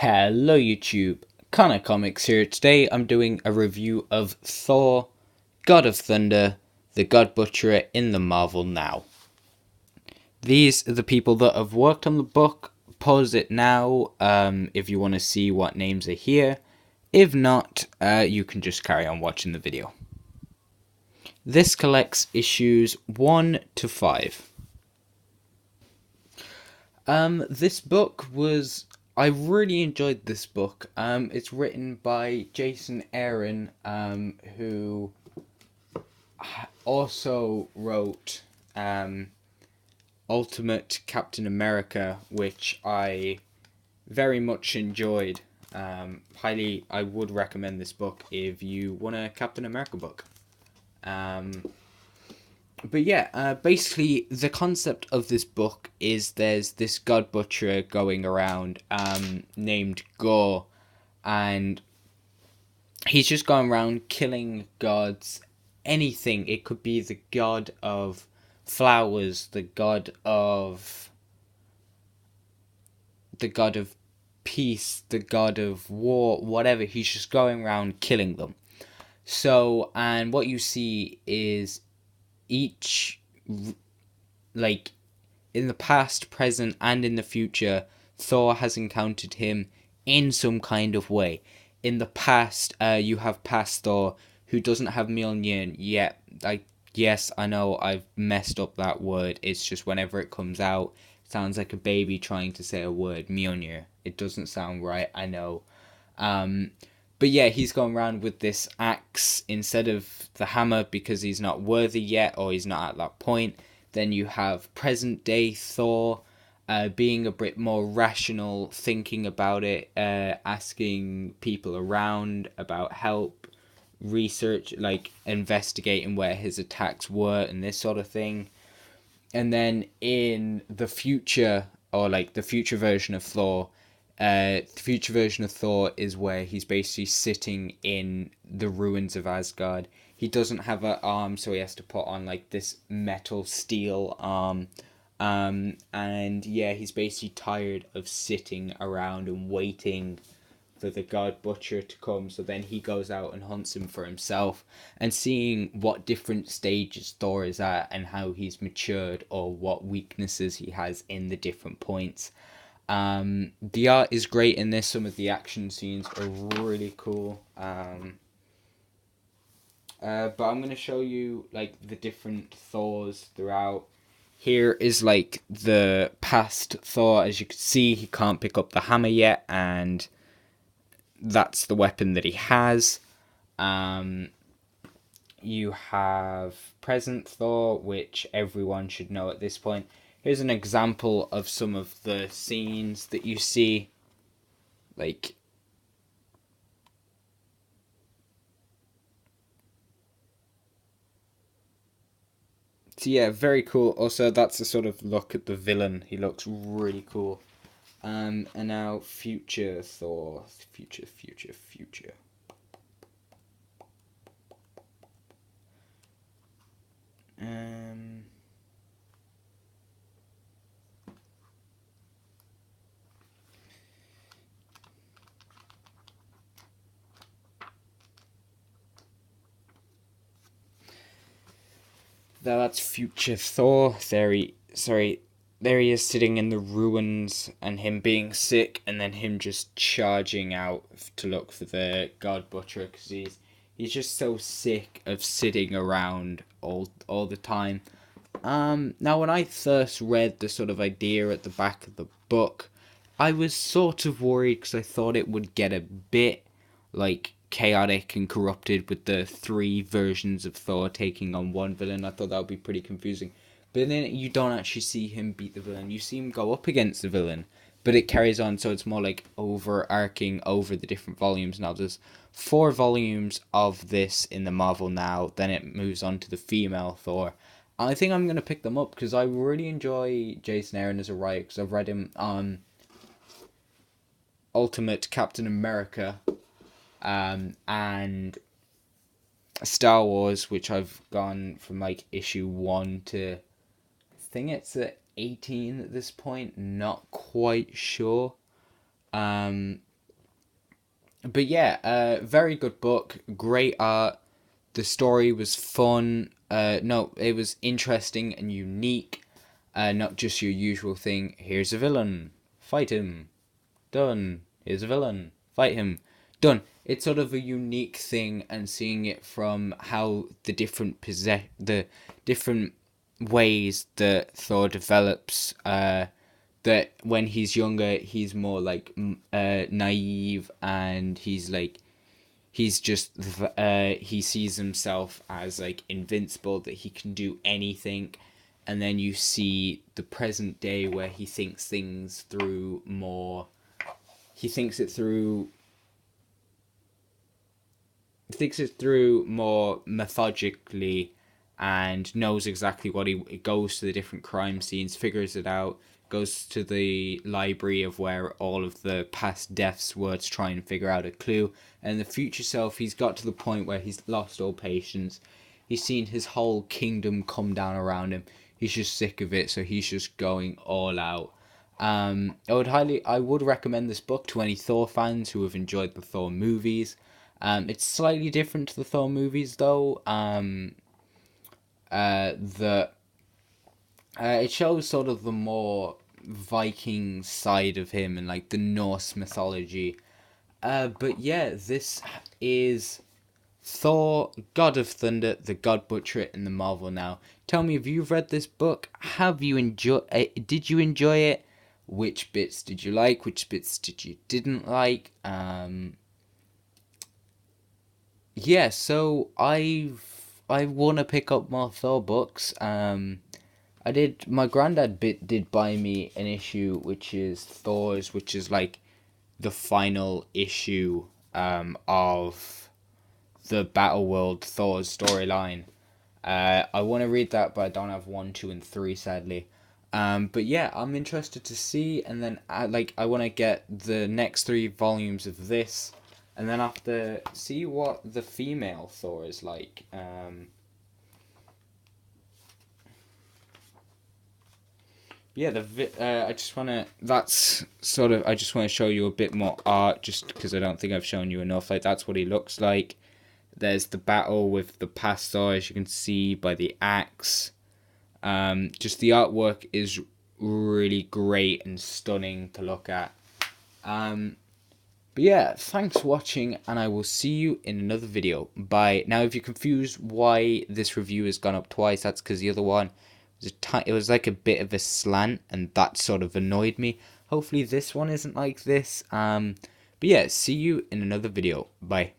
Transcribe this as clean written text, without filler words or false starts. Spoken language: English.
Hello YouTube, Connor Comics here. Today I'm doing a review of Thor, God of Thunder, the God Butcherer in the Marvel Now. These are the people that have worked on the book. Pause it now if you want to see what names are here. If not, you can just carry on watching the video. This collects issues 1 to 5. This book was... I really enjoyed this book. It's written by Jason Aaron, who also wrote Ultimate Captain America, which I very much enjoyed. I would recommend this book if you want a Captain America book. But yeah, basically the concept of this book is there's this God Butcherer going around named Gore, and he's just going around killing gods, anything. It could be the god of flowers, the god of peace, the god of war, whatever. He's just going around killing them. So, and what you see is each, like, in the past, present, and in the future, Thor has encountered him in some kind of way. In the past, you have past Thor, who doesn't have Mjolnir yet. Yes, I know I've messed up that word. It's just whenever it comes out, it sounds like a baby trying to say a word, Mjolnir. It doesn't sound right, I know. But yeah, he's going around with this axe instead of the hammer because he's not worthy yet, or he's not at that point. Then you have present day Thor, being a bit more rational, thinking about it, asking people around about help, research, like investigating where his attacks were and this sort of thing. And then in the future, or like the future version of Thor, the future version of Thor is where he's basically sitting in the ruins of Asgard. He doesn't have an arm, so he has to put on like this metal steel arm. And yeah, he's basically tired of sitting around and waiting for the God Butcher to come. So then he goes out and hunts him for himself, and seeing what different stages Thor is at and how he's matured, or what weaknesses he has in the different points. The art is great in this. Some of the action scenes are really cool. But I'm going to show you like the different Thors throughout. Here is like the past Thor. As you can see, he can't pick up the hammer yet, and that's the weapon that he has. You have present Thor, which everyone should know at this point. Here's an example of some of the scenes that you see. Like, so yeah, very cool. Also, that's a sort of look at the villain. He looks really cool. And now future Thor. Future. Um... That's future Thor. There he is sitting in the ruins, and him being sick, and then him just charging out to look for the God Butcher, because he's just so sick of sitting around all the time. Now when I first read the sort of idea at the back of the book, I was sort of worried because I thought it would get a bit like chaotic and corrupted with the 3 versions of Thor taking on one villain. I thought that would be pretty confusing. But then you don't actually see him beat the villain. You see him go up against the villain, but it carries on, so it's more like overarching over the different volumes. Now there's 4 volumes of this in the Marvel Now, then it moves on to the female Thor. I think I'm going to pick them up because I really enjoy Jason Aaron as a writer, because I've read him on Ultimate Captain America, and Star Wars, which I've gone from like issue 1 to, I think it's at 18 at this point, not quite sure. But yeah, very good book, great art. The story was fun. No, it was interesting and unique. Not just your usual thing. Here's a villain, fight him. Done. Here's a villain, fight him. Done. It's sort of a unique thing, and seeing it from how the different ways that Thor develops. That when he's younger, he's more like naive, and he's just he sees himself as like invincible, that he can do anything. And then you see the present day where he thinks things through more. He thinks it through more methodically, and knows exactly what he goes to the different crime scenes, figures it out, goes to the library of where all of the past deaths were to try and figure out a clue. And the future self, he's got to the point where he's lost all patience. He's seen his whole kingdom come down around him. He's just sick of it, so he's just going all out. I would recommend this book to any Thor fans who have enjoyed the Thor movies. It's slightly different to the Thor movies, though. The It shows sort of the more Viking side of him, and like the Norse mythology. But yeah, this is Thor, God of Thunder, the God Butcher in the Marvel Now. Tell me, if you've read this book, have you enjoy? Did you enjoy it? Which bits did you like? Which bits did you didn't like? Yeah, so I want to pick up more Thor books. I did. My granddad did buy me an issue, which is Thor's, which is like the final issue of the Battle World Thor's storyline. I want to read that, but I don't have 1, 2, and 3, sadly. But yeah, I'm interested to see, and then I want to get the next 3 volumes of this, and then after see what the female Thor is like. Yeah, I just wanna. That's sort of. I just want to show you a bit more art, just because I don't think I've shown you enough. Like, that's what he looks like. There's the battle with the pastor, as you can see by the axe. Just the artwork is really great and stunning to look at. But yeah, thanks for watching, and I will see you in another video. Bye. Now, if you're confused why this review has gone up twice, that's because the other one it was like a bit of a slant, and that sort of annoyed me. Hopefully this one isn't like this. But yeah, see you in another video. Bye.